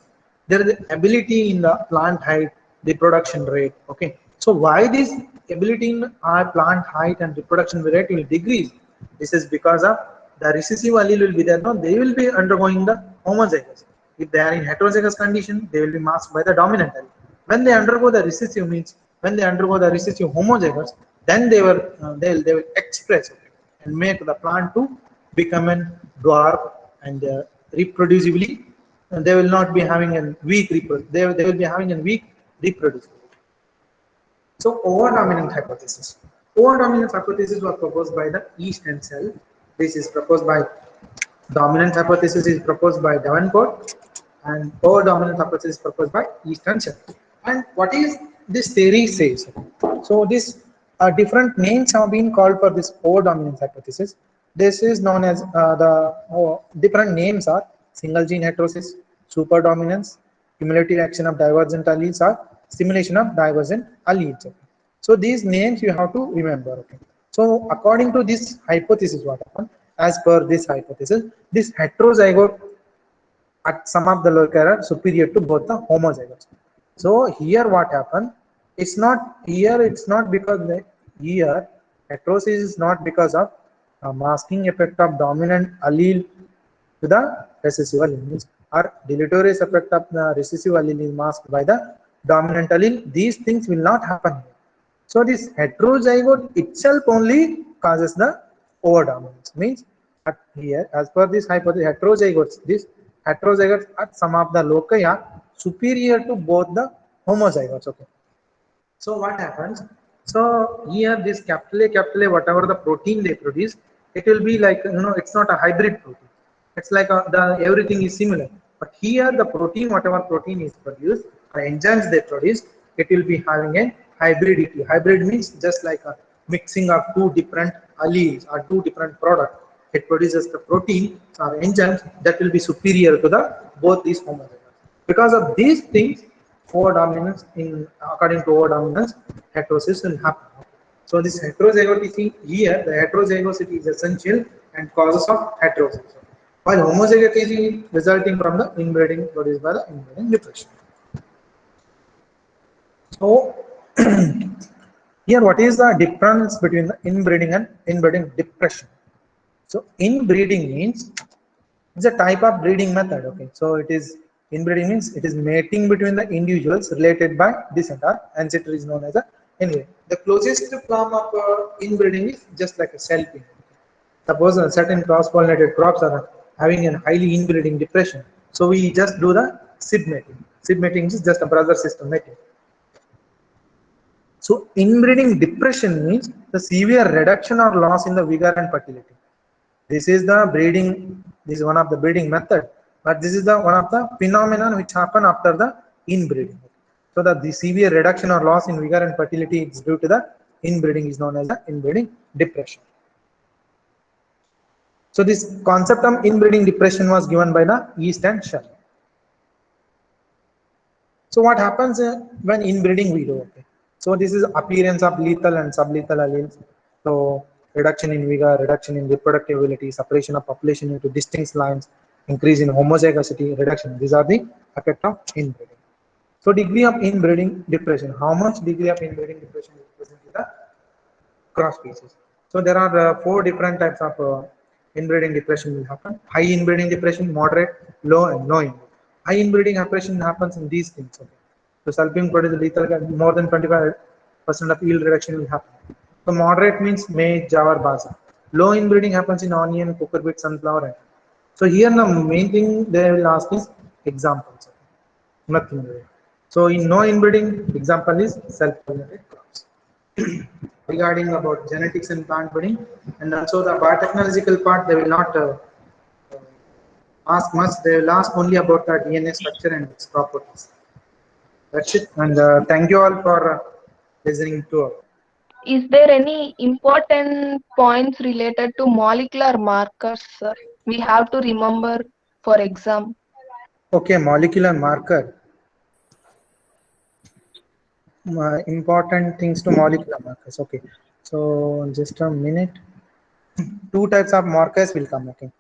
there is ability in the plant height, the production rate. Okay. So why this ability in our plant height and reproduction rate will decrease? This is because of the recessive allele will be there. No, they will be undergoing the homozygous. If they are in heterozygous condition, they will be masked by the dominant allele. When they undergo the recessive means when they undergo the recessive homozygous, then they will express and make the plant to become a dwarf and reproducibly, and they will not be having a weak reproducibility. They will be having a weak reproducibility. So over-dominant hypothesis. Over-dominant hypothesis was proposed by the East and Cell. This is proposed by dominant hypothesis is proposed by Davenport, and over-dominant hypothesis is proposed by East and Cell. And what is this theory says? So this different names have been called for this over-dominance hypothesis. This is known as different names are single gene heterosis, superdominance, cumulative action of divergent alleles, or stimulation of divergent alleles. Okay. So these names you have to remember. Okay. So according to this hypothesis, what happened? As per this hypothesis, this heterozygote at some of the loci are superior to both the homozygotes. So here what happened? It's not because here heterosis is not because of masking effect of dominant allele to the recessive allele, or deleterious effect of the recessive allele is masked by the dominant allele. These things will not happen here. So this heterozygote itself only causes the overdominance. Means at here, as per this hypothesis, heterozygotes at some of the loci are superior to both the homozygotes. Okay. So what happens? So here this capital A, whatever the protein they produce, it will be like, it's not a hybrid protein. It's like everything is similar. But here the protein, whatever protein is produced, the enzymes they produce, it will be having a hybridity. Hybrid means just like a mixing of two different alleles or two different products. It produces the protein or enzymes that will be superior to the both these homozygotes. Because of these things, according to over-dominance, heterosis will happen. So this heterozygosity here, the heterozygosity is essential and causes of heterosis. While homozygosity is resulting from the inbreeding produced by the inbreeding depression. So here, what is the difference between the inbreeding and inbreeding depression? So inbreeding means it's a type of breeding method. Okay, so it is Inbreeding means it is mating between the individuals related by descent, or ancestor is known as a anyway. The closest form of inbreeding is just like a selfing. Suppose certain cross-pollinated crops are having a highly inbreeding depression, so we just do the sib mating. Sib mating is just a brother sister mating. So inbreeding depression means the severe reduction or loss in the vigor and fertility. This is the breeding. This is one of the breeding method, but this is the one of the phenomenon which happen after the inbreeding. So that the severe reduction or loss in vigor and fertility is due to the inbreeding is known as the inbreeding depression. So this concept of inbreeding depression was given by the East and Shell. So what happens when inbreeding we do? Okay. So this is appearance of lethal and sublethal alleles. So reduction in vigor, reduction in reproductive ability, separation of population into distinct lines, increase in homozygosity, reduction. These are the effect of inbreeding. So degree of inbreeding depression. How much degree of inbreeding depression is present in the cross species? So there are 4 different types of inbreeding depression will happen. High inbreeding depression, moderate, low, and no inbreeding. High inbreeding depression happens in these things. Okay. So salping produces lethal, more than 25% of yield reduction will happen. So moderate means maize, jawar, basa. Low inbreeding happens in onion, cucurbit, sunflower. So here the main thing they will ask is examples. Nothing more. So in no inbreeding, example is self-pollinated crops. Regarding about genetics and plant breeding, and also the biotechnological part, they will not ask much. They will ask only about the DNA structure and its properties. That's it. And thank you all for listening to us. Is there any important points related to molecular markers, sir? We have to remember for exam. Okay, molecular marker. Important things to molecular markers. Okay, so just a minute. 2 types of markers will come. Okay,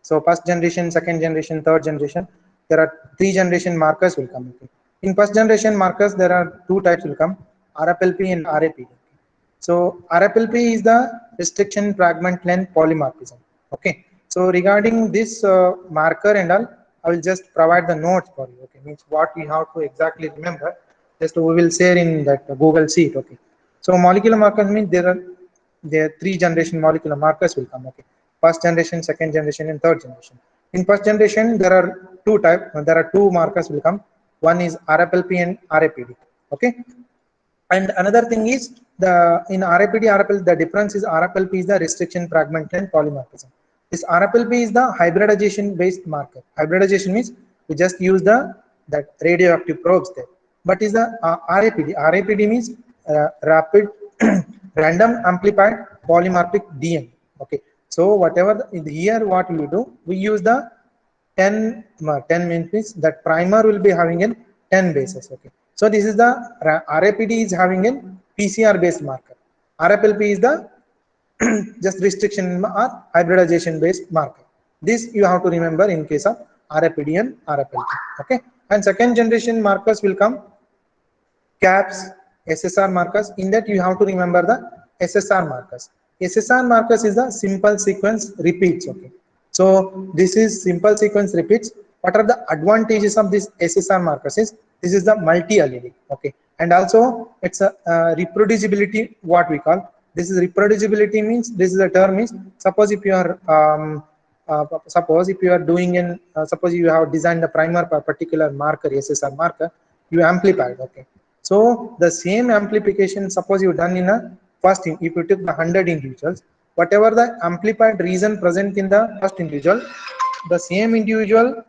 so first generation, second generation, third generation. There are 3 generation markers will come. Okay, in first generation markers there are 2 types will come: RFLP and RAPD. So RFLP is the restriction fragment length polymorphism. Okay. So regarding this marker and all, I will just provide the notes for you. Okay, means what we have to exactly remember. Just we will share in that Google Sheet. Okay. So molecular markers means there are 3 generation molecular markers will come. Okay. First generation, second generation, and third generation. In first generation, there are 2 types. There are 2 markers will come. One is RFLP and RAPD. Okay. And another thing is the in RAPD, RFLP, the difference is RFLP is the restriction fragment length polymorphism. This RFLP is the hybridization based marker. Hybridization means we just use that radioactive probes there. But is the RAPD? RAPD means rapid random amplified polymorphic DNA. Okay. So whatever here what we do, we use the 10 means that primer will be having an 10 bases. Okay. So this is the RAPD is having a PCR based marker. RFLP is the just restriction or hybridization based marker. This you have to remember in case of RAPD and RFLP. Okay. And second generation markers will come CAPS, SSR markers. In that you have to remember the SSR markers. SSR markers is the simple sequence repeats. Okay. So this is simple sequence repeats. What are the advantages of this SSR markers? Is this is the multi-allelic. Okay. And also it's a reproducibility. What we call this is reproducibility means this is a term is suppose if you are suppose if you are doing in suppose you have designed a primer for a particular marker SSR marker, you amplified. Okay. So the same amplification, suppose you done in a first, if you took the 100 individuals, whatever the amplified region present in the first individual, the same individual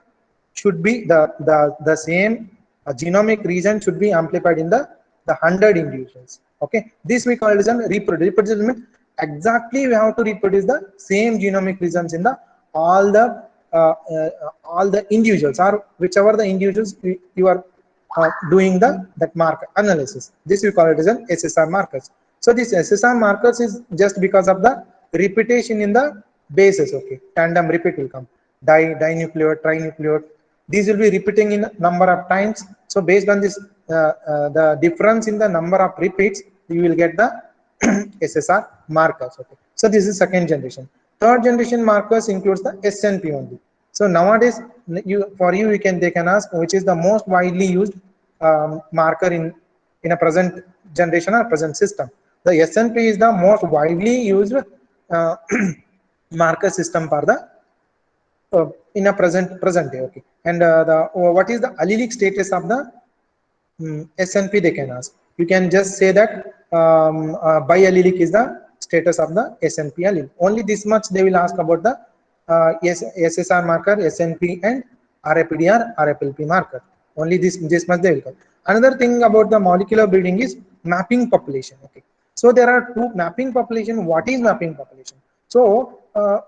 should be the same genomic region should be amplified in the 100 individuals. Okay, this we call it as a reproduce. Reproduce means exactly we have to reproduce the same genomic regions in the all the individuals, or whichever the individuals you are doing that marker analysis. This we call it as an SSR markers. So this SSR markers is just because of the repetition in the bases. Okay, tandem repeat will come, dinucleotide, trinucleotide. These will be repeating in number of times. So based on this, the difference in the number of repeats, you will get the SSR markers. Okay. So this is second generation. Third generation markers includes the SNP only. So nowadays, you can they can ask which is the most widely used marker in a present generation or present system. The SNP is the most widely used uh, marker system for the in a present day. Okay, and the what is the allelic status of the SNP they can ask. You can just say that biallelic is the status of the SNP allele. Only this much they will ask about the SSR marker, SNP, and RAPDR, RFLP marker. Only this much they will come. Another thing about the molecular breeding is mapping population. Okay, so there are two mapping population. What is mapping population? So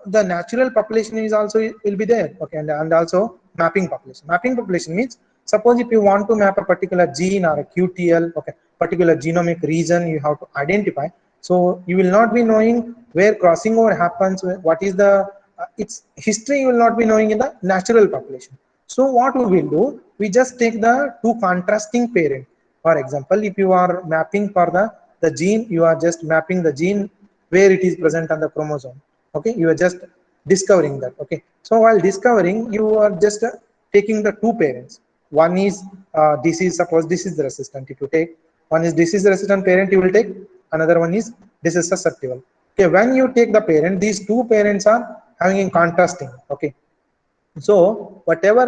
the natural population is also will be there. Okay, and also mapping population. Mapping population means suppose if you want to map a particular gene or a QTL, okay, particular genomic region you have to identify. So you will not be knowing where crossing over happens, what is the its history you will not be knowing in the natural population. So what we will do, we just take the two contrasting parent. For example, if you are mapping for the gene, you are just mapping the gene where it is present on the chromosome. Okay, you are just discovering that. Okay, so while discovering, you are just taking the two parents. One is disease, suppose this is the resistant. If you take one is disease resistant parent, you will take another one is disease susceptible. Okay, when you take the parent, these two parents are having in contrasting. Okay, so whatever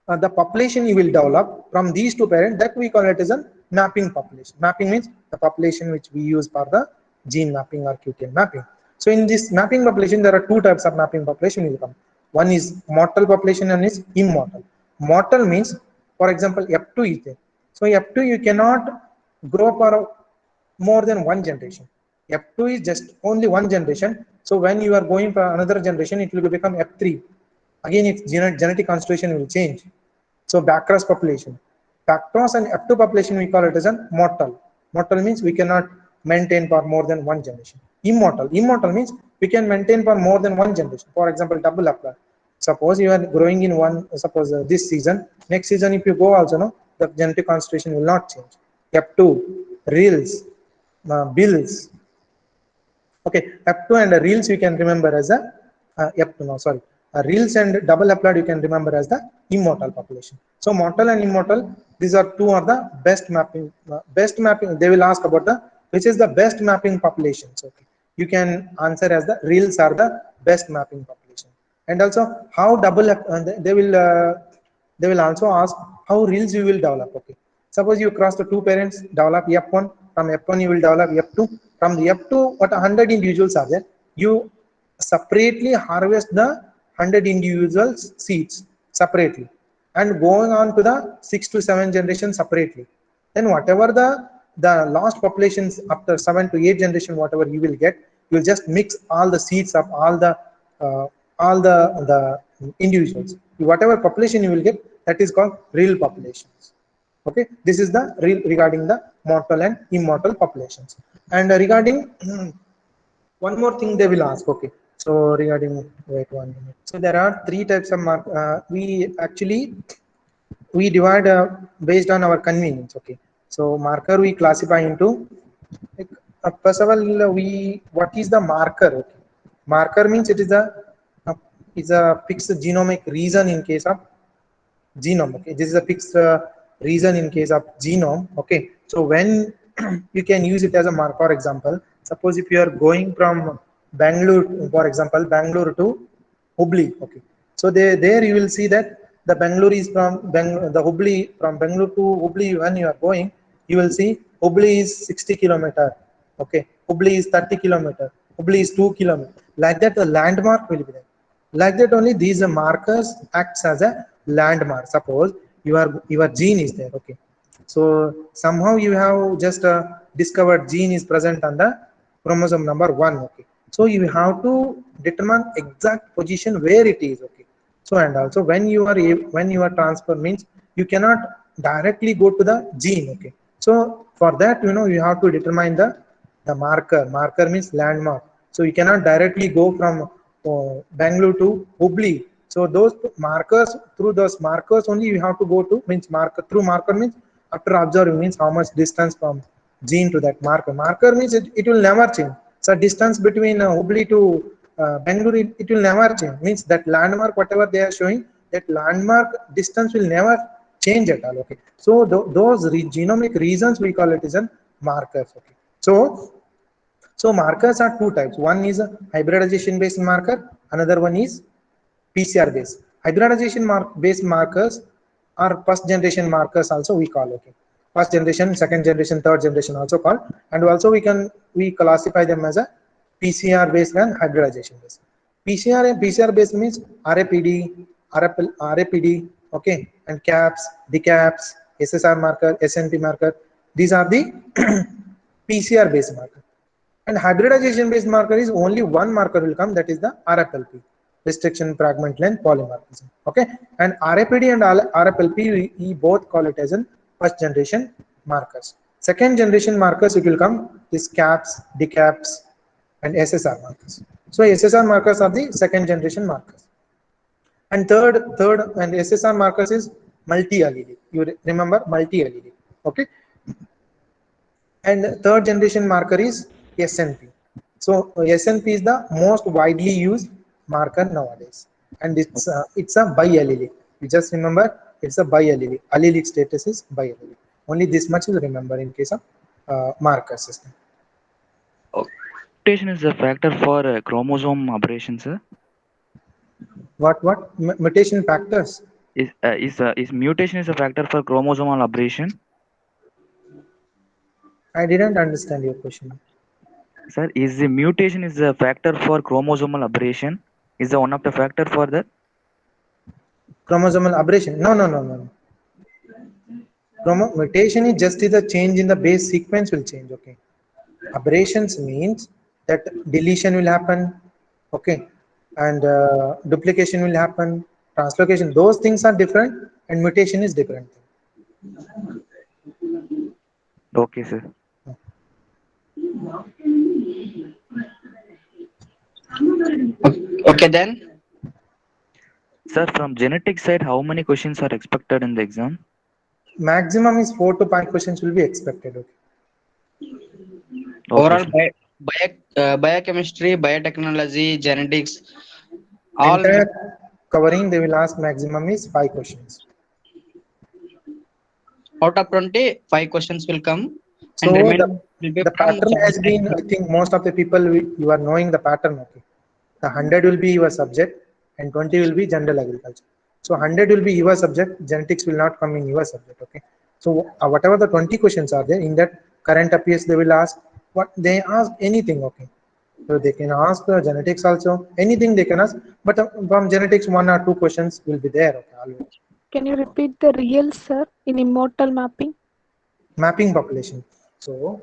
the population you will develop from these two parents, that we call it as a mapping population. Mapping means the population which we use for the gene mapping or QTL mapping. So in this mapping population, there are two types of mapping population will come. One is mortal population and is immortal. Mortal means, for example, F2 is there. So F2 you cannot grow for more than one generation. F2 is just only one generation. So when you are going for another generation, it will become F3. Again, its genetic constitution will change. So backcross population. Backcross and F2 population, we call it as a mortal. Mortal means we cannot maintain for more than one generation. Immortal. Immortal means we can maintain for more than one generation. For example, double haploid. Suppose you are growing in one, suppose this season, next season if you go also, no, the genetic constitution will not change. F2, reels, bills. Okay, F2 and reels you can remember as a F2, no, sorry. Reels and double haploid you can remember as the immortal population. So mortal and immortal, these are two are the best mapping. Best mapping, they will ask about the which is the best mapping populations. Okay, you can answer as the reels are the best mapping population. And also how they will also ask how reels you will develop. Okay, suppose you cross the two parents, develop F1, from F1 you will develop F2, from the F2 what 100 individuals are there, you separately harvest the 100 individual seeds separately and going on to the 6 to 7 generations separately. Then whatever the last populations after 7 to 8 generation, whatever you will get, you will just mix all the seeds of uh, all the individuals. Whatever population you will get, that is called real populations. Okay, this is the real regarding the mortal and immortal populations. And regarding one more thing they will ask. Okay, so regarding, wait 1 minute. So there are three types of mark. We actually we divide based on our convenience. Okay, so marker we classify into like, first of all we what is the marker. Okay, marker means it is a fixed genomic region in case of genome. Okay, this is a fixed reason in case of genome. Okay, so when you can use it as a mark. For example, suppose if you are going from Bangalore, for example, Bangalore to Hubli. Okay, so there you will see that the Bangalore is from the Hubli, from Bangalore to Hubli. When you are going, you will see Hubli is 60 kilometer. Okay, Hubli is 30 kilometer, Hubli is 2 kilometer, like that the landmark will be there. Like that only these markers acts as a landmark. Suppose your gene is there. Okay, so somehow you have just discovered gene is present on the chromosome number 1. Okay, so you have to determine exact position where it is. Okay, so and also when you are transfer means you cannot directly go to the gene. Okay, so for that you have to determine the marker means landmark. So you cannot directly go from Bangalore to Hubli. So those markers, through those markers only you have to go to, means marker through marker means after observing means how much distance from gene to that marker. Marker means it will never change. So distance between Hubli to Bangalore, it will never change. Means that landmark, whatever they are showing, that landmark distance will never change at all. Okay, so those genomic reasons we call it as a markers. Okay, so markers are two types. One is a hybridization based marker, another one is PCR based. Hybridization based markers are first generation markers also we call. Okay, first generation, second generation, third generation also called, and also we classify them as a PCR based and hybridization based. PCR based means RAPD, RAPD, okay, and caps, decaps, SSR marker, SNP marker. These are the PCR based marker. And hybridization based marker is only one marker will come, that is the RFLP, restriction fragment length polymorphism. Okay, and RAPD and RFLP we both call it as an first generation markers. Second generation markers it will come is caps, decaps, and SSR markers. So SSR markers are the second generation markers. And third and SSR markers is multi-allelic. You remember multi-allelic. Okay, and third generation marker is SNP. So SNP is the most widely used marker nowadays, and it's a biallelic. You just remember it's a biallelic. Allelic status is biallelic. Only this much you remember in case of marker system. Mutation is a factor for chromosome aberration, sir. What mutation factors? Is mutation is a factor for chromosomal aberration? I didn't understand your question. Sir, is the mutation is a factor for chromosomal aberration? Is the one of the factor for that? Chromosomal aberration? No. Mutation is just the change in the base sequence will change. Okay. Aberrations means that deletion will happen. Okay, and duplication will happen, translocation, those things are different, and mutation is different. Okay, sir. Okay, then. Sir, from genetic side, how many questions are expected in the exam? Maximum is 4 to 5 questions will be expected. Okay. Overall, Okay, biochemistry, biotechnology, genetics, all Entire covering they will ask maximum is 5 questions. out of 20, 5 questions will come, So and remaining will be the from pattern has been, I think most of the people you are knowing the pattern. Okay, the 100 will be your subject and 20 will be general agriculture. So 100 will be your subject, genetics will not come in your subject. Okay, so whatever the 20 questions are there in that current affairs they will ask, what they ask anything. Okay, so they can ask genetics also, anything they can ask, but from genetics 1 or 2 questions will be there. Okay, always. Can you repeat the real, sir, in immortal mapping? Mapping population. So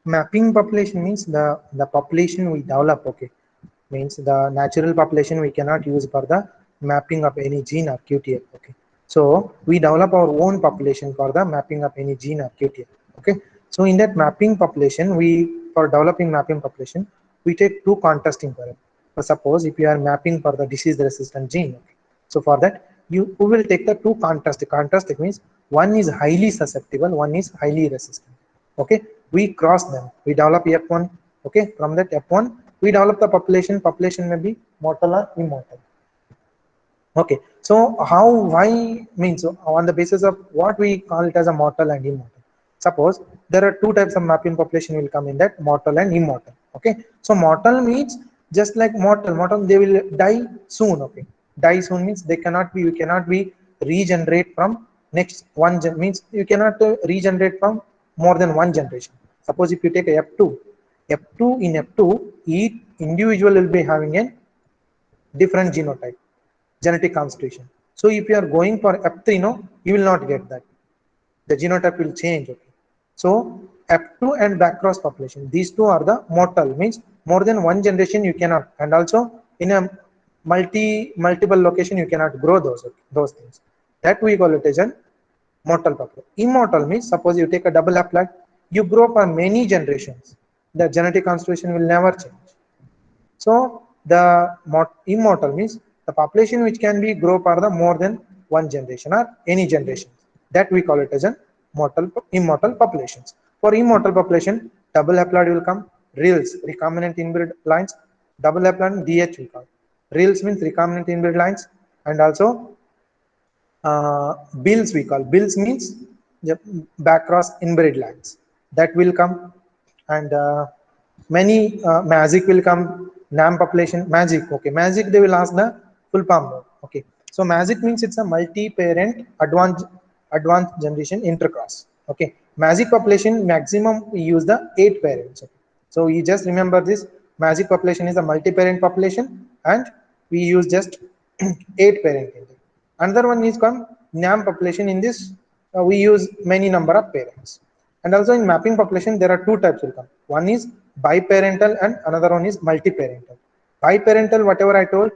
mapping population means the population we develop. Okay, means the natural population we cannot use for the mapping of any gene or QTL. Okay, so we develop our own population for the mapping of any gene or QTL. Okay, so in that mapping population, for developing mapping population, we take two contrasting parameters. So suppose if you are mapping for the disease resistant gene, okay, so for that we will take the two contrasting. Contrasting means one is highly susceptible, one is highly resistant. Okay, we cross them, we develop F1. Okay, from that F1 we develop the population may be mortal or immortal. Okay, so why means on the basis of what we call it as a mortal and immortal. Suppose there are two types of mapping population will come in that, mortal and immortal. Okay, so mortal means just like mortal they will die soon. Okay, die soon means they cannot be, you cannot be regenerate from next one means you cannot regenerate from more than one generation. Suppose if you take a F2 in F2, each individual will be having a different genotype, genetic constitution. So if you are going for F3, no, you will not get that. The genotype will change. Okay. So F2 and backcross population, these two are the mortal, means more than one generation you cannot, and also in a multiple location you cannot grow those things. That we call it as an mortal population. Immortal means suppose you take a double haploid, you grow for many generations. The genetic constitution will never change. So the immortal means the population which can be grow for the more than one generation or any generation. That we call it as an immortal populations. For immortal population, double haploid will come, reals, recombinant inbred lines, double haploid DH we call. Reals means recombinant inbred lines, and also bills we call. Bills means the backcross inbred lines that will come, and many magic will come. NAM population magic. Okay, magic they will ask the full form. Okay, so magic means it's a multi-parent advanced generation intercross. Okay, magic population maximum we use the 8 parents. Okay. So you just remember this, magic population is a multi-parent population and we use just 8 parent. Another one is called NAM population. In this we use many number of parents. And also in mapping population there are two types will come. One is biparental and another one is multi-parental. Biparental, whatever I told,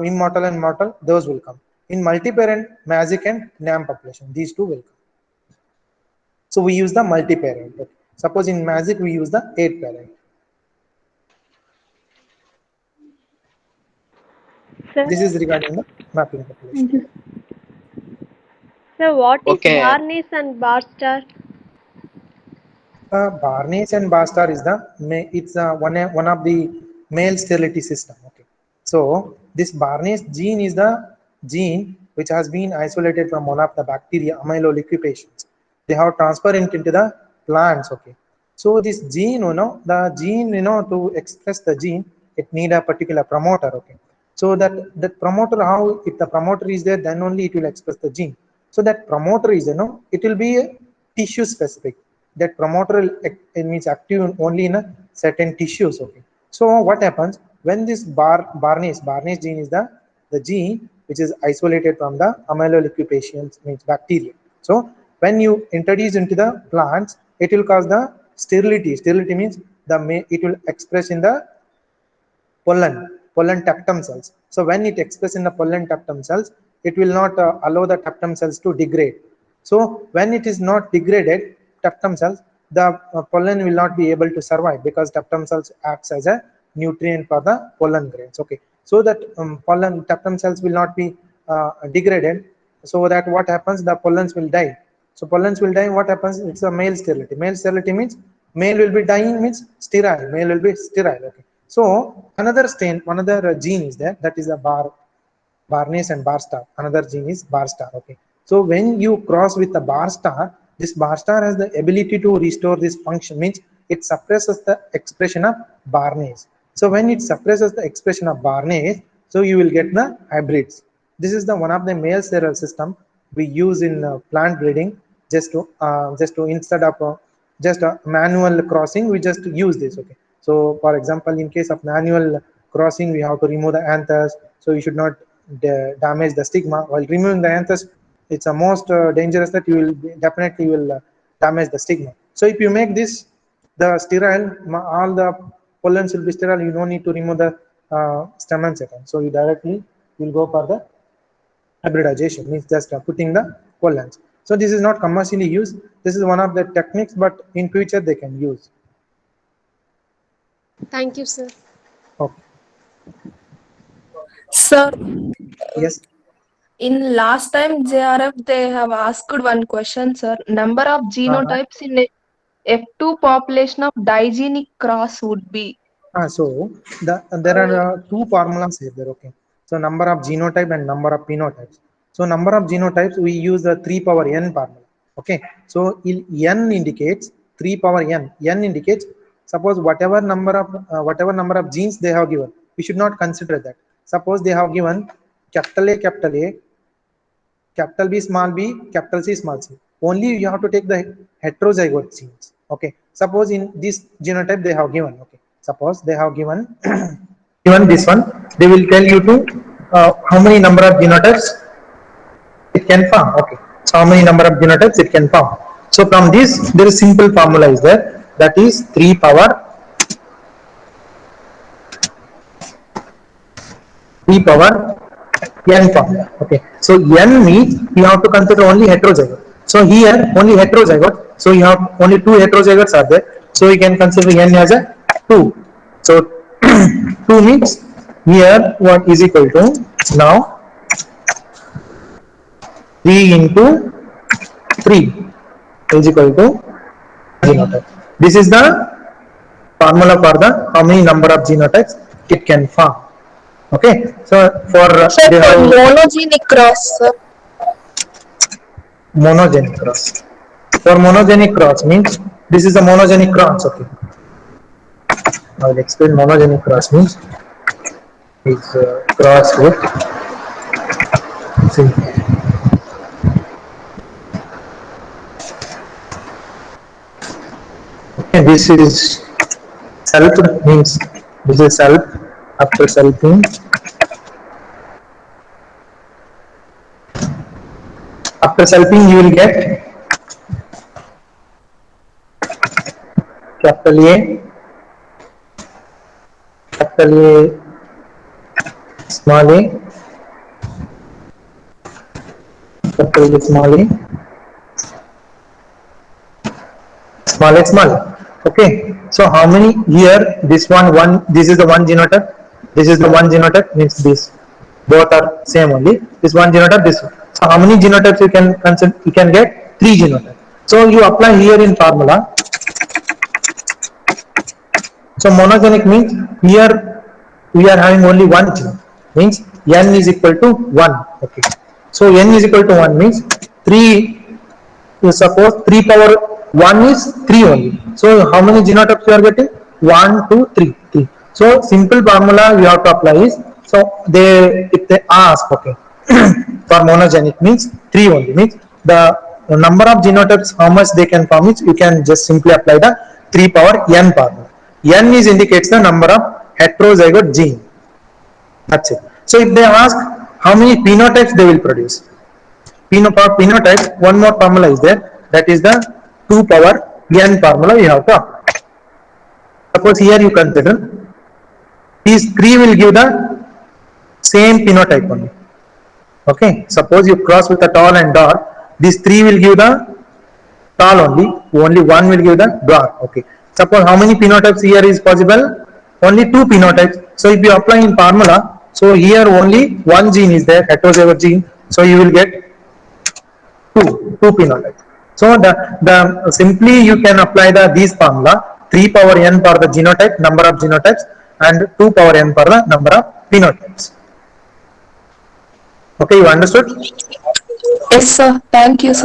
immortal and mortal, those will come. In multi-parent, magic and NAM population, these two will come. So we use the multi-parent. Okay. Suppose in magic we use the 8 parent. Sir, This is regarding the mapping population. so what is Okay. Barnes and bar star? Barnes and bar star is one of the male sterility system. Okay, so this Barnes gene is the gene which has been isolated from one of the bacteria amyloliquefaciens. They have transferred it into the plants. Okay, so this gene, the gene, to express the gene, it need a particular promoter. Okay, so that promoter, how, if the promoter is there, then only it will express the gene. So that promoter is, it will be tissue specific. That promoter means active only in a certain tissues. Okay, so what happens when this Barnes gene is the gene which is isolated from the amyloliquefaciens, means bacteria. So when you introduce into the plants, it will cause the sterility. Sterility means it will express in the pollen tectum cells. So when it expresses in the pollen tectum cells, it will not allow the tectum cells to degrade. So when it is not degraded, tectum cells, the pollen will not be able to survive, because tectum cells acts as a nutrient for the pollen grains. Okay, so that pollen tectum cells will not be degraded, so that what happens, the pollens will die. So pollens will die, what happens, it's a male sterility. Male sterility means male will be dying, means sterile, male will be sterile. Okay, so another gene is there, that is a Barnes and bar star. Another gene is bar star. Okay, so when you cross with the bar star, this bar star has the ability to restore this function, means it suppresses the expression of Barnes. So when it suppresses the expression of Barnes, so you will get the hybrids. This is the one of the male sterile system we use in plant breeding, just to instead of just a manual crossing, we just use this. Okay, so for example, in case of manual crossing, we have to remove the anthers, so you should not damage the stigma. While removing the anthers, it's the most dangerous, that you will definitely damage the stigma. So if you make this the sterile, all the pollens will be sterile, you don't need to remove the stamens at all. So you directly will go for the hybridization, means just putting the pollens. So this is not commercially used. This is one of the techniques, but in future they can use. Thank you, sir. Okay. Sir, Yes. in last time JRF they have asked one question, sir. Number of genotypes in a F2 population of digenic cross would be. So there are two formulas here. There. Okay. So number of genotype and number of phenotypes. So number of genotypes, we use the 3 power n formula. Okay. So n indicates 3 power n. N indicates, suppose whatever number of genes they have given, we should not consider that. Suppose they have given capital A, capital B, small b, capital C, small c. Only you have to take the heterozygote genes. Okay. Suppose in this genotype they have given. Okay. Suppose they have given this one, they will tell you to how many number of genotypes it can form. Okay. So how many number of genotypes it can form. So from this, there is simple formula is there, that is 3 power n formula. Okay, so n means you have to consider only heterozygote. So here only heterozygote, so you have only 2 heterozygotes are there, so you can consider n as a 2. So 2 means here what is equal to, now 3 into 3 is equal to genotype. This is the formula for the how many number of genotypes it can form. Okay, so for Sir, they for have monogenic cross, sir. monogenic cross. For monogenic cross means this is a monogenic cross. Okay, I will explain monogenic cross means it's cross with, see, okay, this is self means this is self. After selfing, you will get capital A, small a, capital A, small a, small a. Okay, so how many here? This one, this is the one genotype, this is the one genotype, means this both are same only. This one genotype, this one. So how many genotypes you can consider? You can get 3 genotypes. So you apply here in formula. So monogenic means here we are having only one gene, means n is equal to 1. Okay, so n is equal to 1 means 3. You suppose 3 power 1 is 3 only. So how many genotypes you are getting? 1, 2, 3, 3. So simple formula you have to apply is, so if they ask, okay, for monogenic means 3 only, means the number of genotypes how much they can form is, you can just simply apply the 3 power n formula. N is indicates the number of heterozygote gene. That's it. So if they ask how many phenotypes they will produce, phenotype, one more formula is there, that is the 2 power n formula you have to apply. Suppose here you consider these 3 will give the same phenotype only. Okay, suppose you cross with a tall and dark, these 3 will give the tall only 1 will give the dark. Okay, suppose how many phenotypes here is possible? Only 2 phenotypes. So if you apply in formula, so here only one gene is there, heterozygote gene, so you will get two phenotypes. So the simply you can apply these formula, 3 power n for the genotype, number of genotypes, and 2 power n for the number of phenotypes. Okay, you understood? Yes, sir. Thank you, sir.